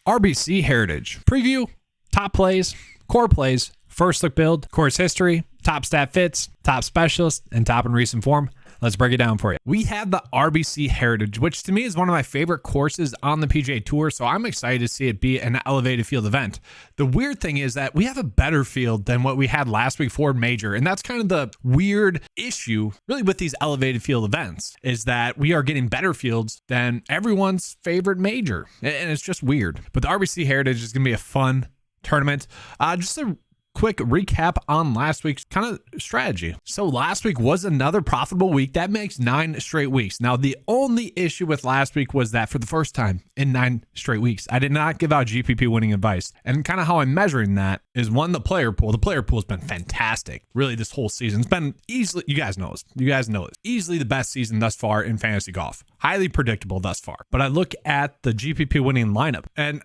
RBC Heritage. Preview, top plays, core plays, first look build, course history, top stat fits, top specialist, and top in recent form. Let's break it down for you. We have the RBC Heritage, which to me is one of my favorite courses on the PGA Tour, so I'm excited to see it be an elevated field event. The weird thing is that we have a better field than what we had last week for Major, and that's kind of the weird issue really with these elevated field events, is that we are getting better fields than everyone's favorite Major, and it's just weird. But the RBC Heritage is going to be a fun tournament. Just a quick recap on last week's kind of strategy. So last week was another profitable week. That makes 9 straight weeks. Now, the only issue with last week was that for the first time in 9 straight weeks, I did not give out GPP winning advice. And kind of how I'm measuring that is, one, the player pool. The player pool has been fantastic. Really, this whole season. It's been easily, you guys know this, easily the best season thus far in fantasy golf. Highly predictable thus far. But I look at the GPP winning lineup, and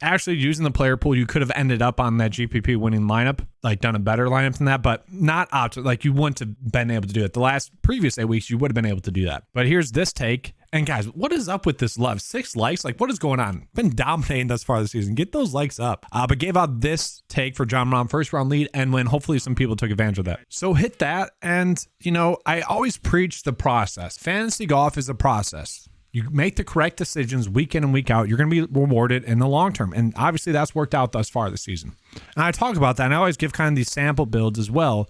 actually using the player pool, you could have ended up on that GPP winning lineup, like done a better lineup than that, but not optimal. Like, you wouldn't have been able to do it. The previous 8 weeks, you would have been able to do that. But here's this take. And guys, what is up with this love? 6 likes? Like, what is going on? Been dominating thus far this season. Get those likes up. But gave out this take for John Rahm, first round lead, and when hopefully some people took advantage of that. So hit that. And, I always preach the process. Fantasy golf is a process. You make the correct decisions week in and week out, you're going to be rewarded in the long term. And obviously that's worked out thus far this season. And I talk about that, and I always give kind of these sample builds as well.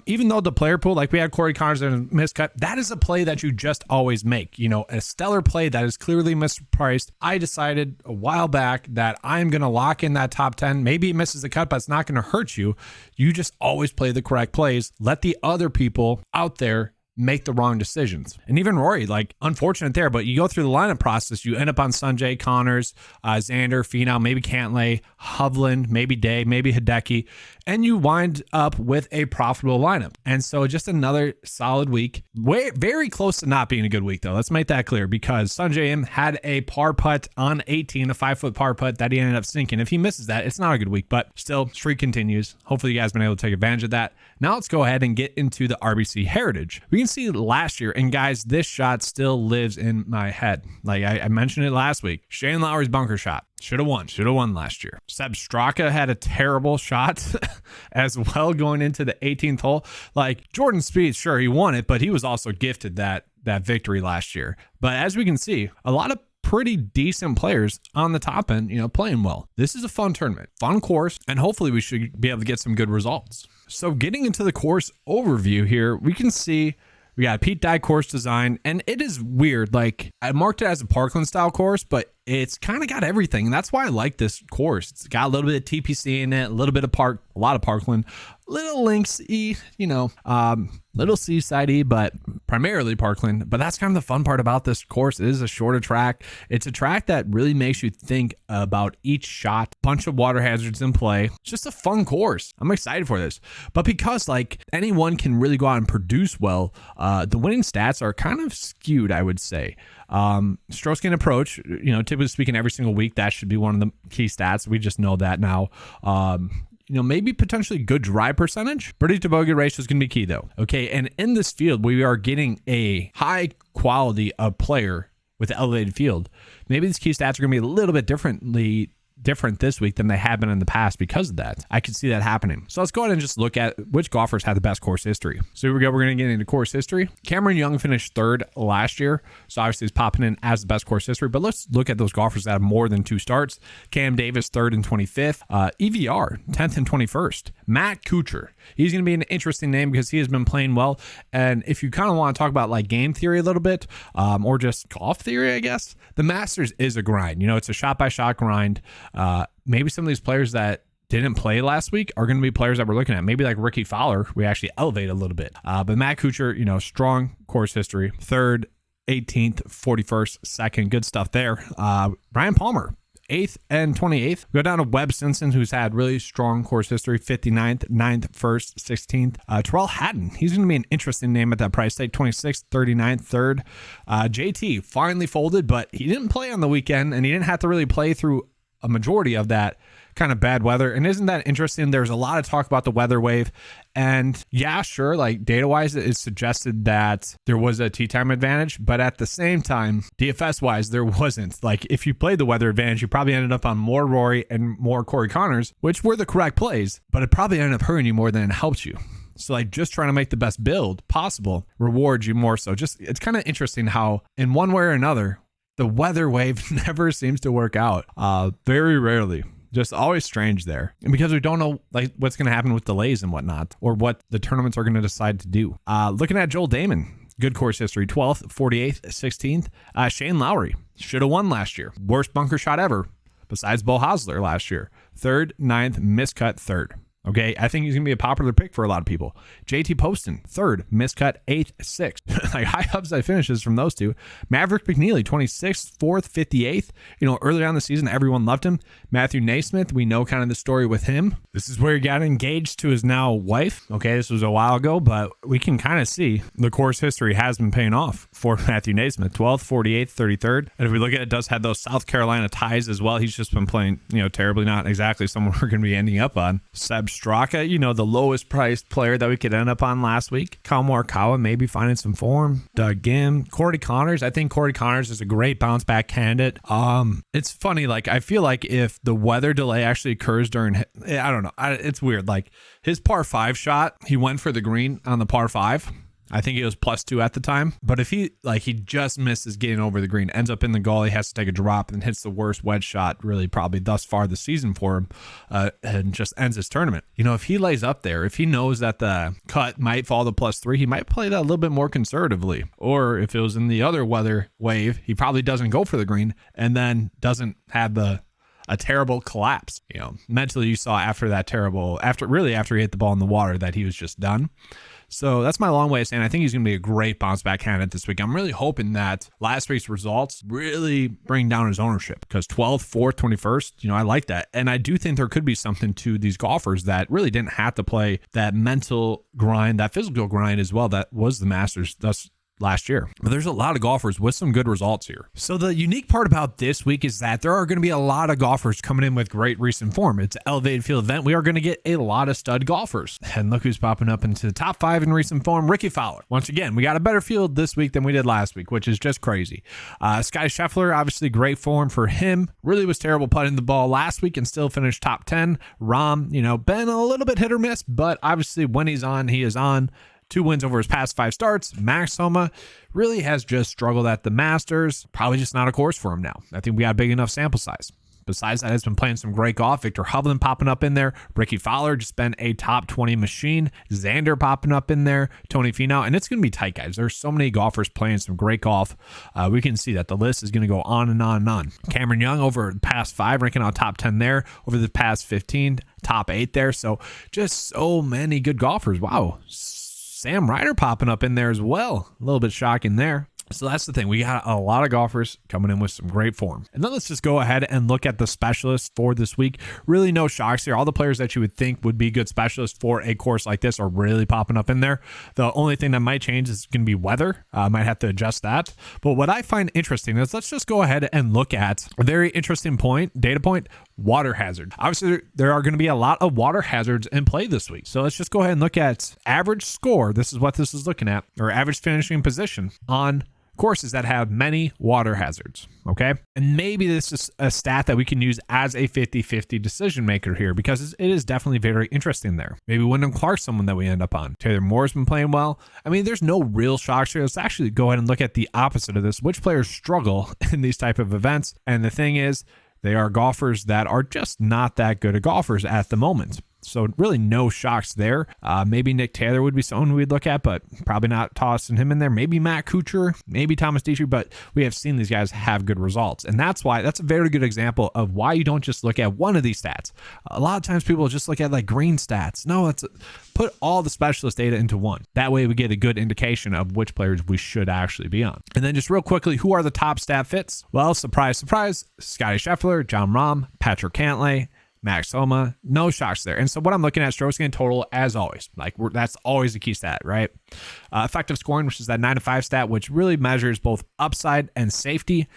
Even though the player pool, like we had Corey Connors and a miscut, that is a play that you just always make. A stellar play that is clearly mispriced. I decided a while back that I'm going to lock in that top 10. Maybe it misses the cut, but it's not going to hurt you. You just always play the correct plays. Let the other people out there make the wrong decisions. And even Rory, like, unfortunate there, but you go through the lineup process, you end up on Sanjay, Connors, Xander, Finau, maybe Cantlay, Hovland, maybe Day, maybe Hideki, and you wind up with a profitable lineup. And so just another solid week. Very close to not being a good week, though. Let's make that clear, because Sanjay M had a par putt on 18, a 5-foot par putt that he ended up sinking. If he misses that, it's not a good week, but still, streak continues. Hopefully you guys have been able to take advantage of that. Now let's go ahead and get into the RBC Heritage. We can see last year, and guys, this shot still lives in my head. Like I mentioned it last week. Shane Lowry's bunker shot. Should have won last year. Seb Straka had a terrible shot as well going into the 18th hole. Like, Jordan Spieth, sure, he won it, but he was also gifted that victory last year. But as we can see, a lot of pretty decent players on the top end, playing well. This is a fun tournament, fun course, and hopefully we should be able to get some good results. So getting into the course overview here, we can see we got Pete Dye course design, and it is weird. Like, I marked it as a Parkland style course, but it's kind of got everything. And that's why I like this course. It's got a little bit of TPC in it, a little bit of a lot of Parkland, little links-y, little seaside-y, but primarily Parkland. But that's kind of the fun part about this course. It is a shorter track. It's a track that really makes you think about each shot. Bunch of water hazards in play. It's just a fun course. I'm excited for this. But because anyone can really go out and produce well, the winning stats are kind of skewed, I would say. Stroke gain approach, typically speaking, every single week, that should be one of the key stats. We just know that now. Maybe potentially good drive percentage. Birdie to bogey ratio is going to be key, though. Okay, and in this field, we are getting a high quality of player with the elevated field. Maybe these key stats are going to be a little bit different this week than they have been in the past because of that. I could see that happening. So let's go ahead and just look at which golfers had the best course history. So here we go. We're going to get into course history. Cameron Young finished 3rd last year, so obviously he's popping in as the best course history, but let's look at those golfers that have more than 2 starts. Cam Davis, 3rd and 25th. EVR, 10th and 21st. Matt Kuchar. He's going to be an interesting name because he has been playing well, and if you kind of want to talk about like game theory a little bit, or just golf theory, I guess, the Masters is a grind. It's a shot-by-shot grind. Maybe some of these players that didn't play last week are going to be players that we're looking at. Maybe like Ricky Fowler, we actually elevate a little bit. But Matt Kuchar, strong course history. 3rd, 18th, 41st, 2nd. Good stuff there. Brian Palmer, 8th and 28th. We go down to Webb Simpson, who's had really strong course history. 59th, 9th, 1st, 16th. Terrell Hatton, he's going to be an interesting name at that price tag. 26th, 39th, 3rd. JT finally folded, but he didn't play on the weekend, and he didn't have to really play through a majority of that kind of bad weather. And isn't that interesting? There's a lot of talk about the weather wave. And yeah, sure, like data-wise, it suggested that there was a tee time advantage. But at the same time, DFS-wise, there wasn't. Like if you played the weather advantage, you probably ended up on more Rory and more Corey Connors, which were the correct plays. But it probably ended up hurting you more than it helped you. So like just trying to make the best build possible rewards you more. So just it's kind of interesting how in one way or another, the weather wave never seems to work out. Very rarely. Just always strange there. And because we don't know like what's going to happen with delays and whatnot, or what the tournaments are going to decide to do. Looking at Joel Damon, good course history, 12th, 48th, 16th. Shane Lowry should have won last year. Worst bunker shot ever besides Bo Hosler last year. 3rd, 9th, miscut 3rd. Okay, I think he's going to be a popular pick for a lot of people. JT Poston, 3rd, miscut 8th, 6th. Like high upside finishes from those two. Maverick McNeely, 26th, 4th, 58th. You know, earlier on in the season, everyone loved him. Matthew Naismith, we know kind of the story with him. This is where he got engaged to his now wife. Okay, this was a while ago, but we can kind of see the course history has been paying off for Matthew Naismith. 12th, 48th, 33rd. And if we look at it, does have those South Carolina ties as well. He's just been playing, terribly, not exactly someone we're going to be ending up on. Seb Straka, the lowest priced player that we could end up on last week. Kyle Morikawa maybe finding some form. Doug Gim. Corey Connors. I think Corey Connors is a great bounce back candidate. It's funny. Like, I feel like if the weather delay actually occurs during, I don't know. It's weird. Like his par 5 shot, he went for the green on the par 5. I think he was +2 at the time. But if he just misses getting over the green, ends up in the gully, has to take a drop, and hits the worst wedge shot really probably thus far this season for him, and just ends his tournament. If he lays up there, if he knows that the cut might fall to +3, he might play that a little bit more conservatively. Or if it was in the other weather wave, he probably doesn't go for the green and then doesn't have a terrible collapse. Mentally you saw after he hit the ball in the water that he was just done. So that's my long way of saying I think he's going to be a great bounce back candidate this week. I'm really hoping that last week's results really bring down his ownership, because 12th, 4th, 21st, I like that. And I do think there could be something to these golfers that really didn't have to play that mental grind, that physical grind as well. That was the Masters thus last year. But there's a lot of golfers with some good results here. So the unique part about this week is that there are going to be a lot of golfers coming in with great recent form. It's an elevated field event. We are going to get a lot of stud golfers. And look who's popping up into the top 5 in recent form. Ricky Fowler. Once again, we got a better field this week than we did last week, which is just crazy. Scotty Scheffler, obviously great form for him. Really was terrible putting the ball last week and still finished top 10. Rahm, been a little bit hit or miss, but obviously when he's on, he is on. 2 wins over his past 5 starts. Max Homa really has just struggled at the Masters. Probably just not a course for him now. I think we got a big enough sample size. Besides that, has been playing some great golf. Victor Hovland popping up in there. Ricky Fowler just been a top 20 machine. Xander popping up in there. Tony Finau. And it's going to be tight, guys. There's so many golfers playing some great golf. We can see that the list is going to go on and on and on. Cameron Young over the past 5, ranking out top 10 there. Over the past 15, top 8 there. So just so many good golfers. Wow. Sam Ryder popping up in there as well. A little bit shocking there. So that's the thing. We got a lot of golfers coming in with some great form. And then let's just go ahead and look at the specialists for this week. Really no shocks here. All the players that you would think would be good specialists for a course like this are really popping up in there. The only thing that might change is going to be weather. I might have to adjust that. But what I find interesting is let's just go ahead and look at a very interesting data point, water hazard. Obviously, there are going to be a lot of water hazards in play this week. So let's just go ahead and look at average score. This is what this is looking at, or average finishing position on courses that have many water hazards. Okay. And maybe this is a stat that we can use as a 50-50 decision maker here, because it is definitely very interesting there. Maybe Wyndham Clark's someone that we end up on. Taylor Moore's been playing well. I mean, there's no real shocks here. Let's actually go ahead and look at the opposite of this. Which players struggle in these type of events? And the thing is, they are golfers that are just not that good at golfers at the moment. So really no shocks there. Maybe Nick Taylor would be someone we'd look at, but probably not tossing him in there. Maybe Matt Kuchar, maybe Thomas Dietrich, but we have seen these guys have good results. And that's a very good example of why you don't just look at one of these stats. A lot of times people just look at like green stats. No, put all the specialist data into one. That way we get a good indication of which players we should actually be on. And then just real quickly, who are the top stat fits? Well, surprise, surprise, Scotty Scheffler, John Rahm, Patrick Cantlay, Max Homa, no shocks there. And so what I'm looking at, strokes gained total, as always, like that's always a key stat, right? Effective scoring, which is that 9-to-5 stat, which really measures both upside and safety.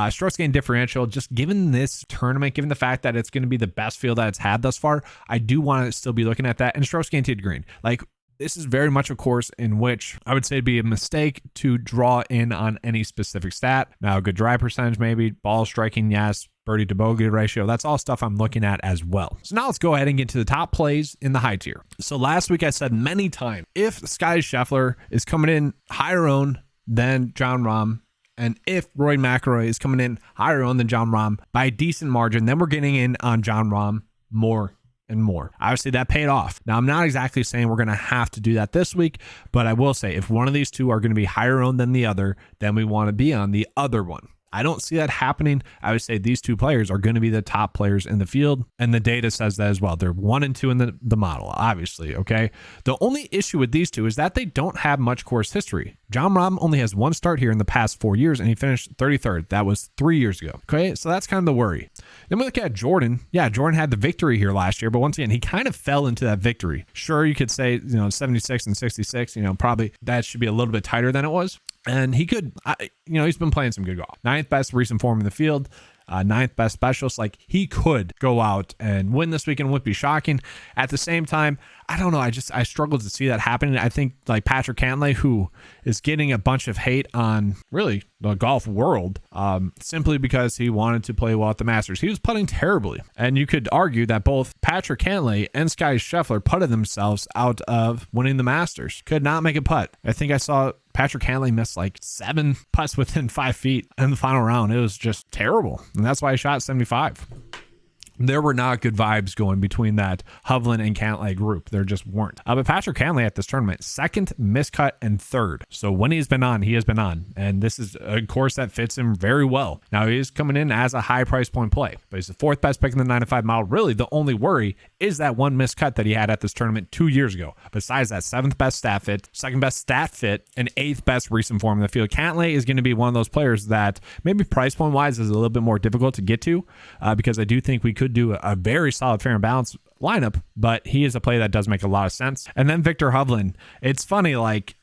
Strokes gained differential, just given this tournament, given the fact that it's going to be the best field that it's had thus far, I do want to still be looking at that. And strokes gained to green, like this is very much a course in which I would say it'd be a mistake to draw in on any specific stat. Now, good drive percentage, maybe ball striking, yes. Birdie to bogey ratio. That's all stuff I'm looking at as well. So now let's go ahead and get to the top plays in the high tier. So last week I said many times, if Sky Scheffler is coming in higher owned than Jon Rahm, and if Rory McIlroy is coming in higher owned than Jon Rahm by a decent margin, then we're getting in on Jon Rahm more and more. Obviously that paid off. Now I'm not exactly saying we're going to have to do that this week, but I will say if one of these two are going to be higher owned than the other, then we want to be on the other one. I don't see that happening. I would say these two players are going to be the top players in the field, and the data says that as well. They're 1 and 2 in the model, obviously, okay? The only issue with these two is that they don't have much course history. Jon Rahm only has one start here in the past 4 years, and he finished 33rd. That was 3 years ago, okay? So that's kind of the worry. Then we look at Jordan. Yeah, Jordan had the victory here last year, but once again, he kind of fell into that victory. Sure, you could say, 76 and 66, probably that should be a little bit tighter than it was. And he could, he's been playing some good golf. 9th best recent form in the field, 9th best specialist. Like he could go out and win this weekend, would be shocking. At the same time, I don't know. I struggle to see that happening. I think like Patrick Cantlay, who is getting a bunch of hate on really the golf world, simply because he wanted to play well at the Masters. He was putting terribly. And you could argue that both Patrick Cantlay and Sky Scheffler putted themselves out of winning the Masters. Could not make a putt. I think I saw Patrick Cantlay missed like 7 putts within 5 feet in the final round. It was just terrible. And that's why he shot 75. There were not good vibes going between that Hovland and Cantlay group. There just weren't. But Patrick Cantlay at this tournament, 2nd miscut and 3rd. So when he's been on, he has been on. And this is a course that fits him very well. Now he is coming in as a high price point play, but he's the 4th best pick in the 9-to-5 model. Really, the only worry is that one miscut that he had at this tournament 2 years ago. Besides that, 7th best stat fit, 2nd best stat fit, and 8th best recent form in the field. Cantlay is going to be one of those players that maybe price point wise is a little bit more difficult to get to, because I do think we could do a very solid fair and balanced lineup, but he is a play that does make a lot of sense. And then Victor Hovland, it's funny, like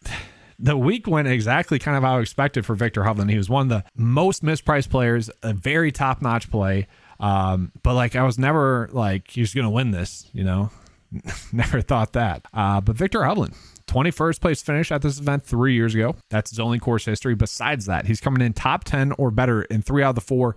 the week went exactly kind of how I expected for Victor Hovland. He was one of the most mispriced players, a very top-notch play, but like I was never like he's gonna win this, never thought that. But Victor Hovland, 21st place finish at this event 3 years ago. That's his only course history. Besides that, he's coming in top 10 or better in 3 out of the 4,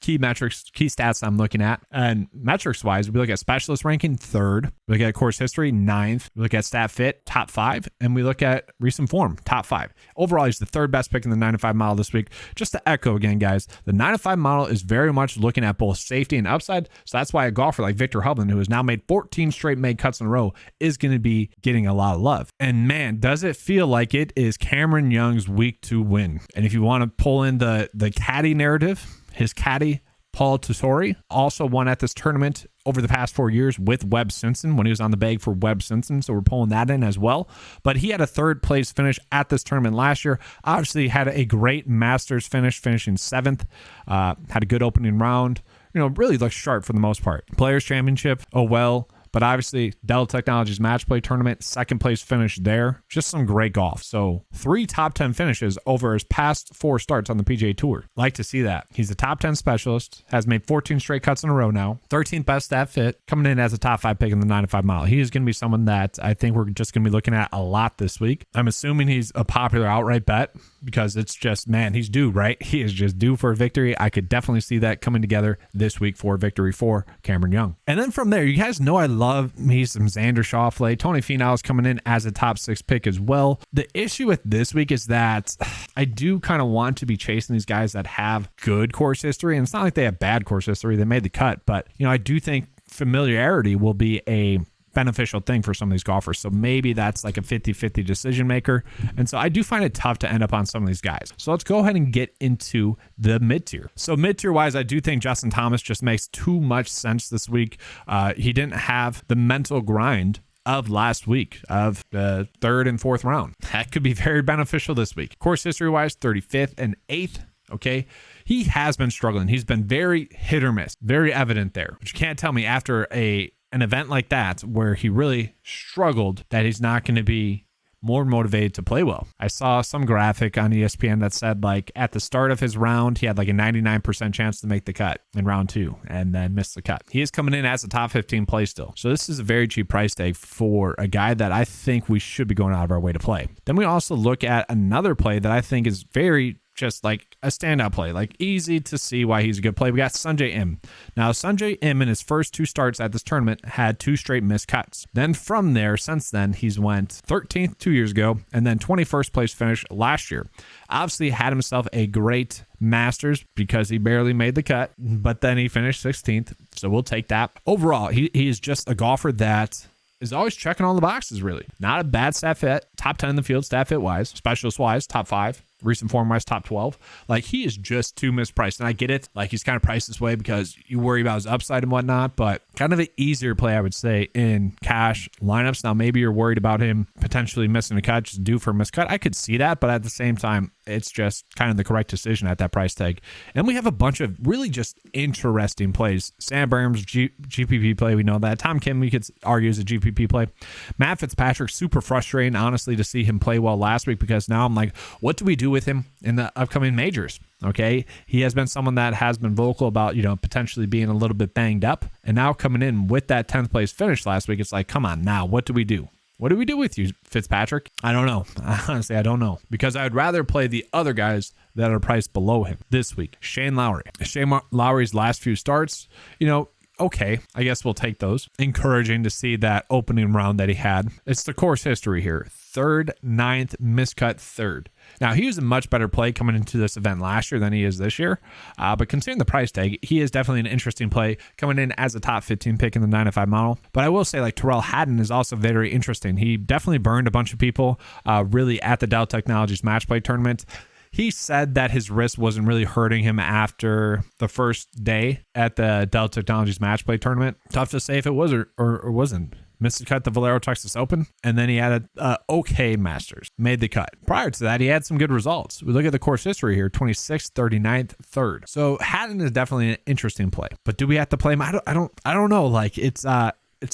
key metrics, key stats I'm looking at. And metrics wise, we look at specialist ranking 3rd, we look at course history 9th, we look at stat fit top 5, and we look at recent form top 5. Overall, he's the 3rd best pick in the 9-to-5 model this week. Just to echo again, guys, the 9-to-5 model is very much looking at both safety and upside. So that's why a golfer like Victor Hovland, who has now made 14 straight made cuts in a row, is going to be getting a lot of love. And man, does it feel like it is Cameron Young's week to win. And if you want to pull in the caddy narrative, his caddy, Paul Tesori, also won at this tournament over the past 4 years with Webb Simpson when he was on the bag for Webb Simpson. So we're pulling that in as well. But he had a 3rd place finish at this tournament last year. Obviously had a great Masters finish, finishing 7th. Had a good opening round. Really looked sharp for the most part. Players Championship, oh well. But obviously, Dell Technologies Match Play Tournament, 2nd place finish there. Just some great golf. So 3 top 10 finishes over his past 4 starts on the PGA Tour. Like to see that. He's a top 10 specialist, has made 14 straight cuts in a row now. 13th best stat fit, coming in as a top 5 pick in the 9-to-5 model. He is going to be someone that I think we're just going to be looking at a lot this week. I'm assuming he's a popular outright bet because it's just, man, he's due, right? He is just due for a victory. I could definitely see that coming together this week for victory for Cameron Young. And then from there, you guys know I love me some Xander Schauffele. Tony Finau is coming in as a top 6 pick as well. The issue with this week is that I do kind of want to be chasing these guys that have good course history. And it's not like they have bad course history. They made the cut. But, I do think familiarity will be a beneficial thing for some of these golfers. So maybe that's like a 50-50 decision maker. And so I do find it tough to end up on some of these guys. So let's go ahead and get into the mid-tier. So mid-tier wise, I do think Justin Thomas just makes too much sense this week. He didn't have the mental grind of last week of the 3rd and 4th round. That could be very beneficial this week. Course history wise, 35th and 8th. Okay. he has been struggling. He's been very hit or miss, very evident there. But you can't tell me after an event like that where he really struggled that he's not going to be more motivated to play well. I saw some graphic on ESPN that said like at the start of his round, he had like a 99% chance to make the cut in round 2 and then missed the cut. He is coming in as a top 15 play still. So this is a very cheap price tag for a guy that I think we should be going out of our way to play. Then we also look at another play that I think is very just like a standout play, like easy to see why he's a good play. We got Sungjae Im. Now, Sungjae Im in his first 2 starts at this tournament had 2 straight missed cuts. Then from there, since then, he's went 13th 2 years ago and then 21st place finish last year. Obviously had himself a great Masters because he barely made the cut, but then he finished 16th. So we'll take that. Overall, he is just a golfer that is always checking all the boxes, really. Not a bad stat fit, top 10 in the field, stat fit wise, specialist wise, top 5. Recent form wise, top 12. Like, he is just too mispriced. And I get it. Like, he's kind of priced this way because you worry about his upside and whatnot, but kind of an easier play, I would say, in cash lineups. Now, maybe you're worried about him potentially missing a cut, just due for a miscut. I could see that, but at the same time, it's just kind of the correct decision at that price tag. And we have a bunch of really just interesting plays. Sam Burns, GPP play, we know that. Tom Kim, we could argue, is a GPP play. Matt Fitzpatrick, super frustrating, honestly, to see him play well last week because now I'm like, what do we do with him in the upcoming majors? Okay, he has been someone that has been vocal about, potentially being a little bit banged up. And now coming in with that 10th place finish last week, it's like, come on now, what do we do? What do we do with you, Fitzpatrick? I don't know. Honestly, I don't know. Because I would rather play the other guys that are priced below him this week. Shane Lowry. Shane Lowry's last few starts, okay, I guess we'll take those. Encouraging to see that opening round that he had. It's the course history here. 3rd, 9th, miscut 3rd. Now, he was a much better play coming into this event last year than he is this year. But considering the price tag, he is definitely an interesting play coming in as a top 15 pick in the 9-5 model. But I will say, like, Terrell Hatton is also very interesting. He definitely burned a bunch of people really at the Dell Technologies match play tournament. He said that his wrist wasn't really hurting him after the first day at the Dell Technologies match play tournament. Tough to say if it was or wasn't. Missed the cut the Valero Texas Open, and then he had a okay Masters. Made the cut. Prior to that, he had some good results. We look at the course history here, 26th, 39th, 3rd. So Hatton is definitely an interesting play. But do we have to play him? I don't know. Like, it's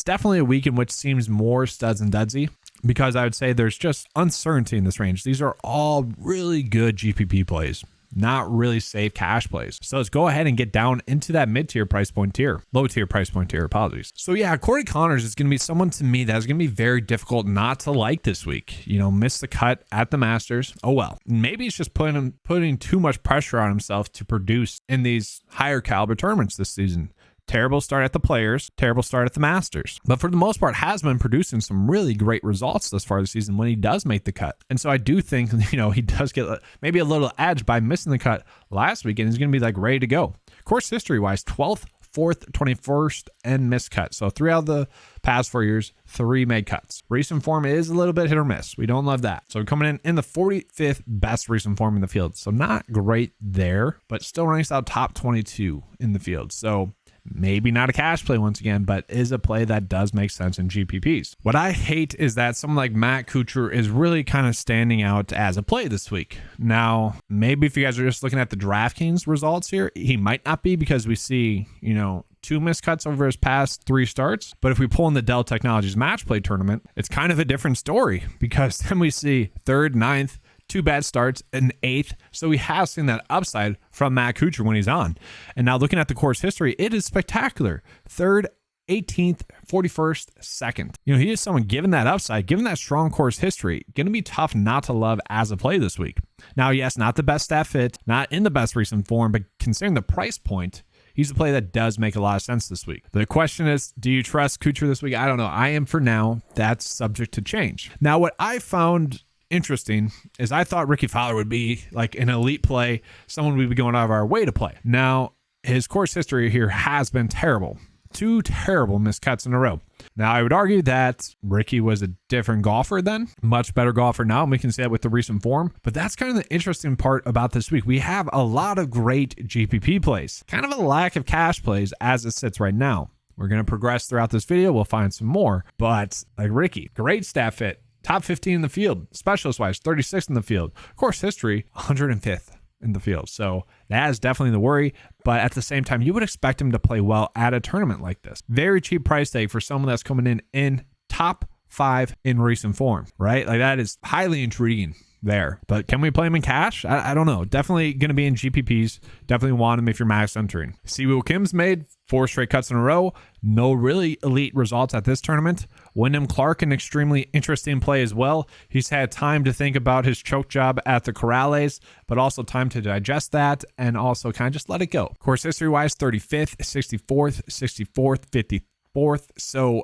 definitely a week in which seems more studs and dudsy, because I would say there's just uncertainty in this range. These are all really good GPP plays, not really safe cash plays. So let's go ahead and get down into that mid-tier price point tier, low-tier price point tier, apologies. So yeah, Corey Connors is going to be someone to me that's going to be very difficult not to like this week. Missed the cut at the Masters. Oh well. Maybe he's just putting too much pressure on himself to produce in these higher caliber tournaments this season. Terrible start at the Players, terrible start at the Masters. But for the most part, has been producing some really great results this far this season when he does make the cut. And so I do think, he does get maybe a little edge by missing the cut last week, and he's going to be like ready to go. Course history-wise, 12th, 4th, 21st, and missed cut. So 3 out of the past 4 years, 3 made cuts. Recent form is a little bit hit or miss. We don't love that. So coming in the 45th best recent form in the field. So not great there, but still ranks out top 22 in the field. So maybe not a cash play once again, but is a play that does make sense in GPPs. What I hate is that someone like Matt Kuchar is really kind of standing out as a play this week. Now, maybe if you guys are just looking at the DraftKings results here, he might not be because we see, 2 miscuts over his past 3 starts. But if we pull in the Dell Technologies match play tournament, it's kind of a different story because then we see 3rd, 9th, 2 bad starts, and 8th. So we have seen that upside from Matt Kuchar when he's on. And now looking at the course history, it is spectacular. 3rd, 18th, 41st, 2nd. He is someone given that upside, given that strong course history, going to be tough not to love as a play this week. Now, yes, not the best stat fit, not in the best recent form, but considering the price point, he's a play that does make a lot of sense this week. The question is, do you trust Kuchar this week? I don't know. I am for now. That's subject to change. Now, what I found interesting is I thought Ricky Fowler would be like an elite play, someone we'd be going out of our way to play. Now, his course history here has been terrible. 2 terrible missed cuts in a row. Now, I would argue that Ricky was a different golfer then, much better golfer now, and we can see that with the recent form. But that's kind of the interesting part about this week. We have a lot of great GPP plays, kind of a lack of cash plays as it sits right now. We're going to progress throughout this video. We'll find some more, but like Ricky, great stat fit. Top 15 in the field, specialist-wise, 36th in the field. Course history, 105th. in the field. So that is definitely the worry. But at the same time, you would expect him to play well at a tournament like this. Very cheap price tag for someone that's coming in top 5 in recent form, right? Like that is highly intriguing there. But can we play him in cash? I don't know. Definitely going to be in GPPs. Definitely want him if you're max entering. Siwoo Kim's made 4 straight cuts in a row. No really elite results at this tournament. Wyndham Clark, an extremely interesting play as well. He's had time to think about his choke job at the Corrales, but also time to digest that and also kind of just let it go. Course history-wise, 35th, 64th, 64th, 54th. So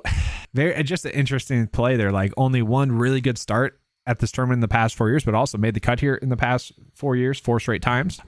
very just an interesting play there. Like only one really good start at this tournament in the past 4 years, but also made the cut here in the past 4 years, 4 straight times.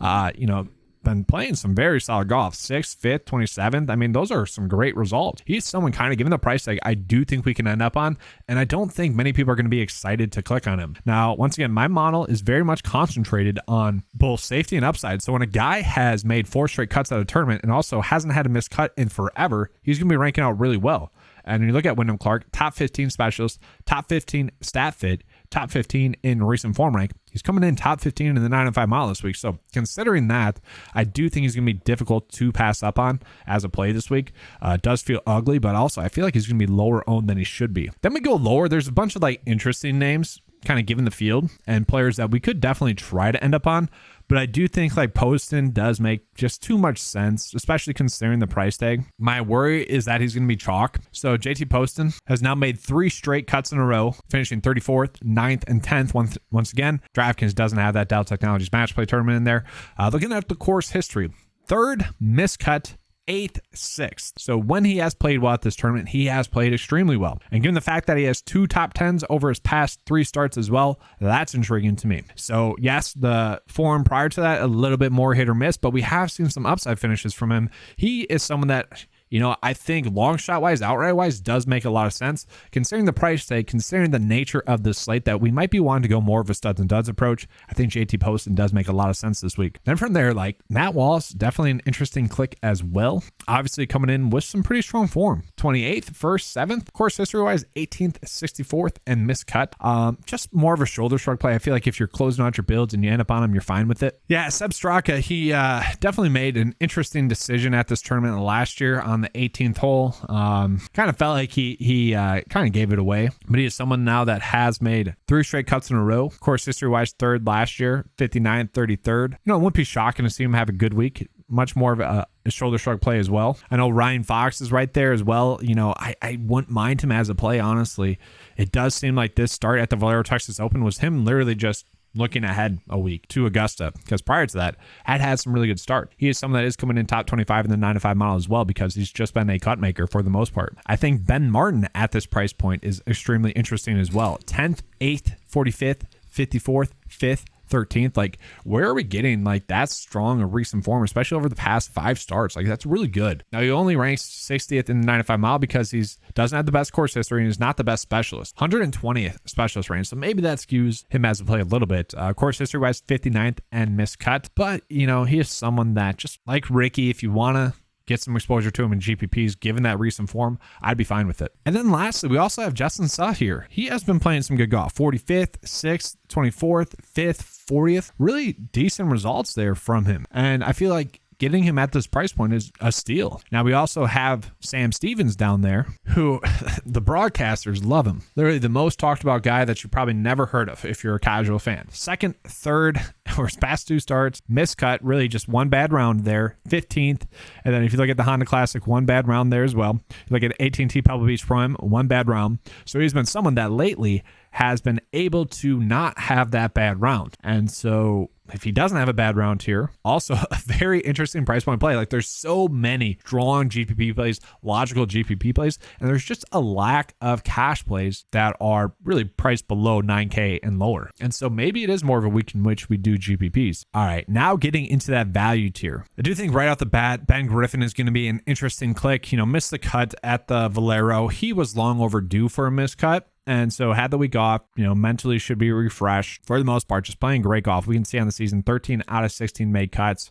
Been playing some very solid golf. 6th, 5th, 27th. I mean, those are some great results. He's someone kind of given the price tag I do think we can end up on, and I don't think many people are going to be excited to click on him. Now, once again, my model is very much concentrated on both safety and upside. So when a guy has made 4 straight cuts at a tournament and also hasn't had a missed cut in forever, he's going to be ranking out really well. And when you look at Wyndham Clark, top 15 specialist, top 15 stat fit, top 15 in recent form rank. He's coming in top 15 in the 9 and 5 mile this week. So considering that, I do think he's going to be difficult to pass up on as a play this week. It does feel ugly, but also I feel like he's going to be lower owned than he should be. Then we go lower. There's a bunch of like interesting names kind of given the field and players that we could definitely try to end up on. But I do think like Polzin does make just too much sense, especially considering the price tag. My worry is that he's going to be chalk. So JT Polzin has now made 3 straight cuts in a row, finishing 34th, 9th, and 10th. Once again, DraftKings doesn't have that Dow Technologies match play tournament in there. Looking at the course history, 3rd miscut, 8th, 6th. So when he has played well at this tournament, he has played extremely well. And given the fact that he has 2 top 10s over his past 3 starts as well, that's intriguing to me. So yes, the form prior to that, a little bit more hit or miss, but we have seen some upside finishes from him. He is someone that, I think long shot wise, outright wise, does make a lot of sense. Considering the price tag, considering the nature of this slate, that we might be wanting to go more of a studs and duds approach. I think JT Polzin does make a lot of sense this week. Then from there, like Matt Wallace, definitely an interesting click as well. Obviously coming in with some pretty strong form. 28th, 1st, 7th. Course history wise, 18th, 64th, and miscut. Just more of a shoulder shrug play. I feel like if you're closing out your builds and you end up on him, you're fine with it. Yeah, Seb Straka, he definitely made an interesting decision at this tournament last year on the 18th hole. Kind of felt like he kind of gave it away, but he is someone now that has made 3 straight cuts in a row. Course history wise, 3rd last year, 59th, 33rd. It wouldn't be shocking to see him have a good week. Much more of a shoulder shrug play as well. I know Ryan Fox is right there as well. I wouldn't mind him as a play, honestly. It does seem like this start at the Valero Texas Open was him literally just looking ahead a week to Augusta, because prior to that had some really good start. He is someone that is coming in top 25 in the 9 to 5 mile as well, because he's just been a cut maker for the most part. I think Ben Martin at this price point is extremely interesting as well. 10th, 8th, 45th, 54th, 5th, 13th. Like, where are we getting like that strong a recent form, especially over the past 5 starts? Like, that's really good. Now, he only ranks 60th in the 9 to 5 mile because doesn't have the best course history and is not the best specialist. 120th specialist range, so maybe that skews him as a play a little bit. Course history wise, 59th and miscut, but he is someone that, just like Ricky, if you want to get some exposure to him in GPPs, given that recent form, I'd be fine with it. And then lastly, we also have Justin Suh here. He has been playing some good golf. 45th, 6th, 24th, 5th, 40th. Really decent results there from him. And I feel like getting him at this price point is a steal. Now, we also have Sam Stevens down there, who the broadcasters love him. Literally the most talked about guy that you probably never heard of if you're a casual fan. 2nd, 3rd, or his past 2 starts, miscut, really just one bad round there, 15th. And then if you look at the Honda Classic, one bad round there as well. You look at AT&T Pebble Beach Prime, one bad round. So he's been someone that lately has been able to not have that bad round. And so if he doesn't have a bad round here, also a very interesting price point play. Like, there's so many strong GPP plays, logical GPP plays, and there's just a lack of cash plays that are really priced below 9K and lower. And so maybe it is more of a week in which we do GPPs. All right, now getting into that value tier. I do think right off the bat, Ben Griffin is going to be an interesting click. Missed the cut at the Valero. He was long overdue for a miscut. And so had the week off, mentally should be refreshed for the most part, just playing great golf. We can see on the season 13 out of 16 made cuts.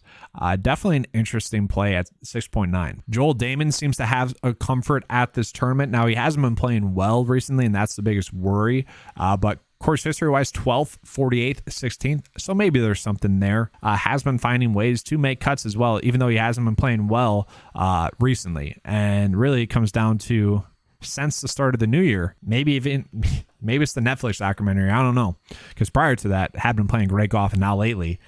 Definitely an interesting play at 6.9. Joel Damon seems to have a comfort at this tournament. Now, he hasn't been playing well recently, and that's the biggest worry. But Course history-wise, 12th, 48th, 16th. So maybe there's something there. Has been finding ways to make cuts as well, even though he hasn't been playing well recently. And really it comes down to since the start of the new year, maybe it's the Netflix documentary. I don't know. Because prior to that, had been playing great golf, and now lately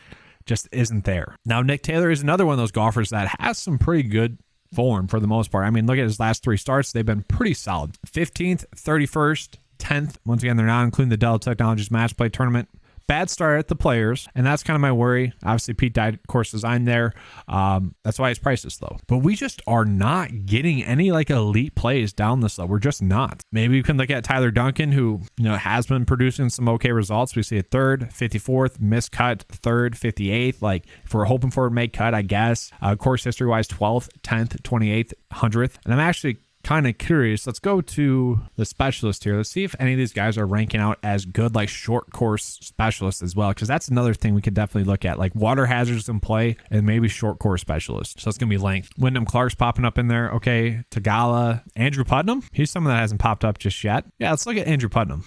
just isn't there. Now, Nick Taylor is another one of those golfers that has some pretty good form for the most part. I mean, look at his last 3 starts. They've been pretty solid. 15th, 31st, 10th. Once again, they're not including the Dell Technologies Match Play Tournament. Bad start at the Players, and that's kind of my worry. Obviously, Pete Dye course design there. That's why his price is low. But we just are not getting any elite plays down this low. We're just not. Maybe you can look at Tyler Duncan, who has been producing some okay results. We see a 3rd, 54th, miscut, 3rd, 58th. If we're hoping for a make cut, I guess. Course history-wise, 12th, 10th, 28th, 100th. And I'm actually kind of curious. Let's go to the specialist here. Let's see if any of these guys are ranking out as good short course specialists as well, because that's another thing we could definitely look at, water hazards in play and maybe short course specialists. So it's gonna be length. Wyndham Clark's popping up in there. Okay, Tagala, Andrew Putnam, he's someone that hasn't popped up just yet. Yeah, let's look at Andrew Putnam.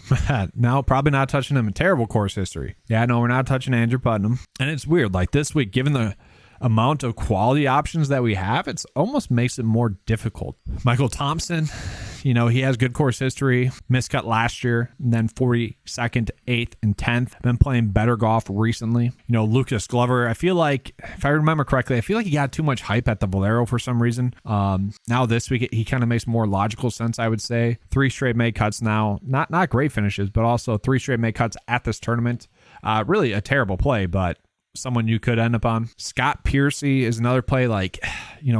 No, probably not touching him. A terrible course history. Yeah, no, we're not touching Andrew Putnam. And it's weird, this week, given the amount of quality options that we have, it's almost makes it more difficult. Michael Thompson, he has good course history, miscut last year, and then 42nd, 8th, and 10th. Been playing better golf recently. Lucas Glover, I feel like, if I remember correctly, I feel like he got too much hype at the Valero for some reason. Now this week, he kind of makes more logical sense, I would say. 3 straight make cuts now. Not great finishes, but also 3 straight make cuts at this tournament. Really a terrible play, but someone you could end up on. Scott Piercy is another play,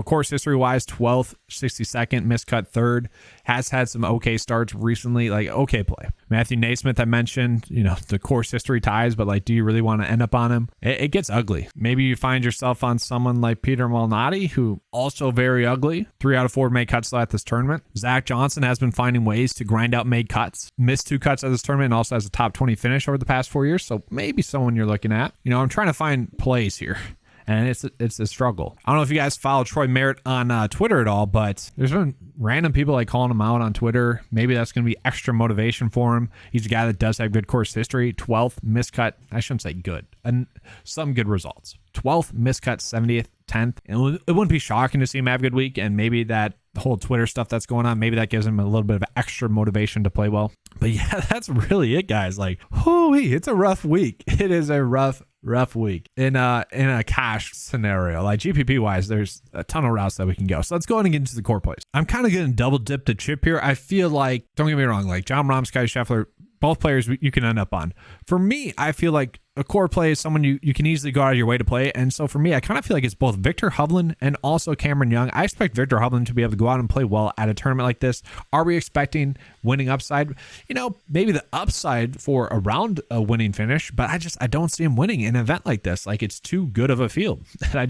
course history wise, 12th, 62nd, miscut 3rd, has had some okay starts recently, okay play. Matthew Naismith, I mentioned, the course history ties, but do you really want to end up on him? It gets ugly. Maybe you find yourself on someone like Peter Malnati, who also very ugly. 3 out of 4 made cuts at this tournament. Zach Johnson has been finding ways to grind out made cuts, missed 2 cuts at this tournament, and also has a top 20 finish over the past 4 years. So maybe someone you're looking at. I'm trying to find plays here, and it's a struggle. I don't know if you guys follow Troy Merritt on Twitter at all, but there's been random people calling him out on Twitter. Maybe that's going to be extra motivation for him. He's a guy that does have good course history. 12th, miscut. I shouldn't say good. And some good results. 12th, miscut, 70th, 10th. And it wouldn't be shocking to see him have a good week, and maybe that whole Twitter stuff that's going on, maybe that gives him a little bit of extra motivation to play well. But yeah, that's really it, guys. Holy, it's a rough week. It is a rough week in a cash scenario. GPP wise, there's a ton of routes that we can go. So let's go ahead and get into the core plays. I'm kind of getting double dipped a chip here. I feel like, don't get me wrong, John Rahm, Scottie Scheffler, both players you can end up on. For me, I feel like a core play is someone you can easily go out of your way to play. And so for me, I kind of feel like it's both Victor Hovland and also Cameron Young. I expect Victor Hovland to be able to go out and play well at a tournament like this. Are we expecting winning upside? Maybe the upside for around a winning finish, but I don't see him winning an event like this. It's too good of a field. And I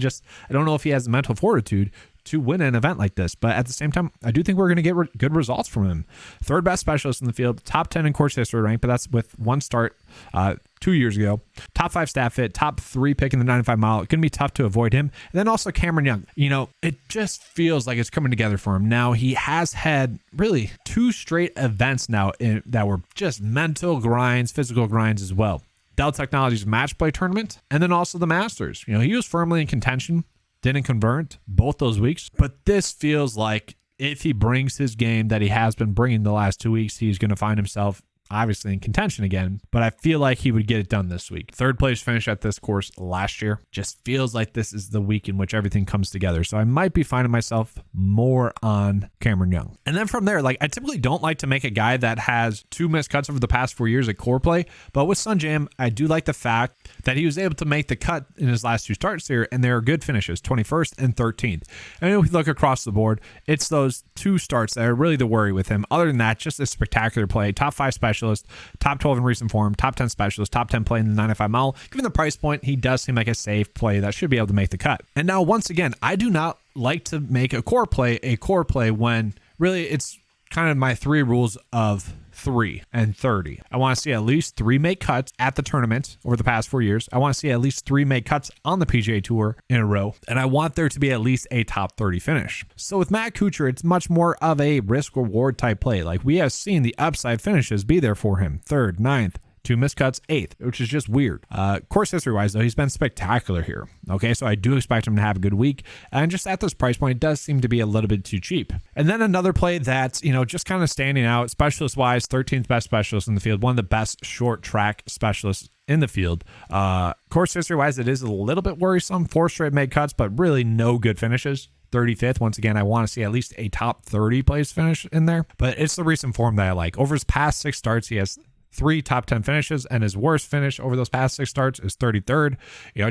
don't know if he has the mental fortitude to win an event like this. But at the same time, I do think we're going to get good results from him. 3rd best specialist in the field, top 10 in course history rank, but that's with 1 start 2 years ago. Top 5 stat fit, top 3 pick in the 95 mile. It's going to be tough to avoid him. And then also Cameron Young. It just feels like it's coming together for him. Now, he has had really 2 straight events now that were just mental grinds, physical grinds as well. Dell Technologies Match Play Tournament, and then also the Masters. He was firmly in contention. Didn't convert both those weeks, but this feels like if he brings his game that he has been bringing the last 2 weeks, he's going to find himself obviously in contention again, but I feel like he would get it done this week. 3rd place finish at this course last year. Just feels like this is the week in which everything comes together. So I might be finding myself more on Cameron Young. And then from there, I typically don't like to make a guy that has 2 missed cuts over the past 4 years at core play, but with Sunjam, I do like the fact that he was able to make the cut in his last 2 starts here, and they are good finishes, 21st and 13th. And if we look across the board, it's those 2 starts that are really the worry with him. Other than that, just a spectacular play. Top 5 specialist, top 12 in recent form, top 10 specialist, top 10 play in the 95 mile. Given the price point, he does seem like a safe play that should be able to make the cut. And now, once again, I do not like to make a core play when really it's kind of my 3 rules of 3 and 30. I want to see at least 3 make cuts at the tournament over the past 4 years. I want to see at least 3 make cuts on the PGA Tour in a row. And I want there to be at least a top 30 finish. So with Matt Kuchar, it's much more of a risk reward type play. We have seen the upside finishes be there for him. 3rd, 9th, 2 miscuts, 8th, which is just weird. Course history-wise, though, he's been spectacular here. Okay, so I do expect him to have a good week. And just at this price point, it does seem to be a little bit too cheap. And then another play that's, just kind of standing out, specialist-wise, 13th best specialist in the field, one of the best short track specialists in the field. Course history-wise, it is a little bit worrisome. 4 straight made cuts, but really no good finishes. 35th. Once again, I want to see at least a top 30 place finish in there, but it's the recent form that I like. Over his past 6 starts, he has 3 top 10 finishes, and his worst finish over those past 6 starts is 33rd.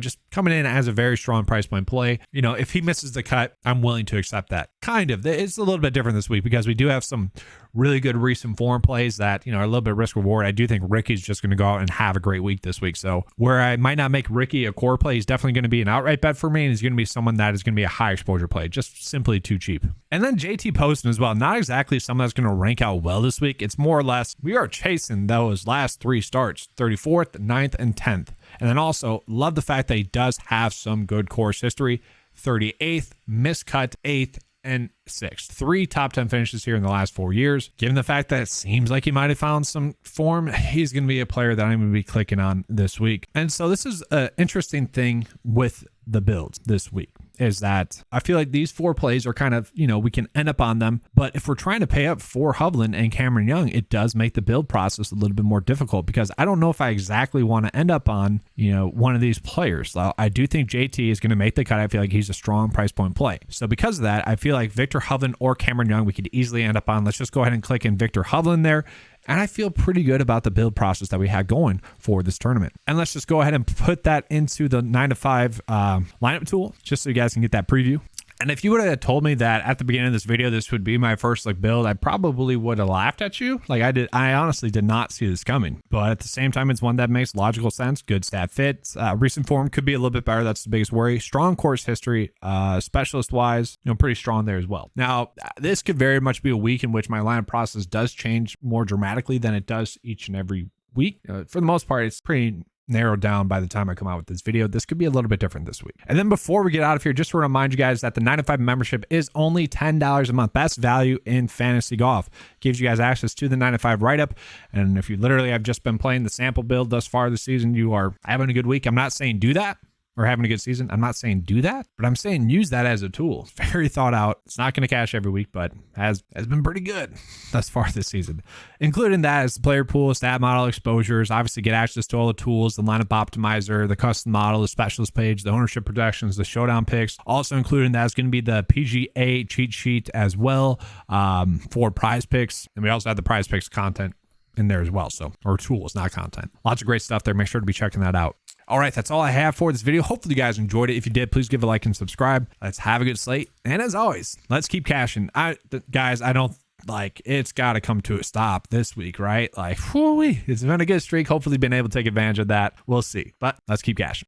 Just coming in as a very strong price point play. If he misses the cut, I'm willing to accept that. Kind of. It's a little bit different this week because we do have some really good recent form plays that, are a little bit risk reward. I do think Ricky's just going to go out and have a great week this week. So where I might not make Ricky a core play, he's definitely going to be an outright bet for me, and he's going to be someone that is going to be a high exposure play, just simply too cheap. And then JT Polzin as well. Not exactly someone that's going to rank out well this week. It's more or less we are chasing those last 3 starts, 34th, 9th, and 10th. And then also love the fact that he does have some good course history. 38th, miscut 8th, and 6th. 3 top 10 finishes here in the last 4 years. Given the fact that it seems like he might have found some form, he's going to be a player that I'm going to be clicking on this week. And so this is an interesting thing with the builds this week, is that I feel like these 4 plays are kind of, we can end up on them. But if we're trying to pay up for Hovland and Cameron Young, it does make the build process a little bit more difficult because I don't know if I exactly want to end up on, one of these players. I do think JT is going to make the cut. I feel like he's a strong price point play. So because of that, I feel like Victor Hovland or Cameron Young, we could easily end up on. Let's just go ahead and click in Victor Hovland there. And I feel pretty good about the build process that we had going for this tournament. And let's just go ahead and put that into the 9 to 5 lineup tool, just so you guys can get that preview. And if you would have told me that at the beginning of this video, this would be my first build, I probably would have laughed at you. I honestly did not see this coming. But at the same time, it's one that makes logical sense. Good stat fit. Recent form could be a little bit better. That's the biggest worry. Strong course history, specialist wise, pretty strong there as well. Now, this could very much be a week in which my lineup process does change more dramatically than it does each and every week. For the most part, it's pretty narrowed down by the time I come out with this video. This could be a little bit different this week. And then before we get out of here, just to remind you guys that the 9 to 5 membership is only $10 a month. Best value in fantasy golf. Gives you guys access to the 9 to 5 write-up. And if you literally have just been playing the sample build thus far this season, you are having a good week. I'm not saying do that, or having a good season. I'm not saying do that, but I'm saying use that as a tool. It's very thought out. It's not going to cash every week, but has been pretty good thus far this season. Including that is the player pool, stat model, exposures, obviously get access to all the tools, the lineup optimizer, the custom model, the specialist page, the ownership projections, the showdown picks. Also including that is going to be the PGA cheat sheet as well for prize picks. And we also have the prize picks content in there as well. So, or tools, not content. Lots of great stuff there. Make sure to be checking that out. All right, that's all I have for this video. Hopefully you guys enjoyed it. If you did, please give a like and subscribe. Let's have a good slate. And as always, let's keep cashing. Guys, I don't it's got to come to a stop this week, right? It's been a good streak. Hopefully been able to take advantage of that. We'll see, but let's keep cashing.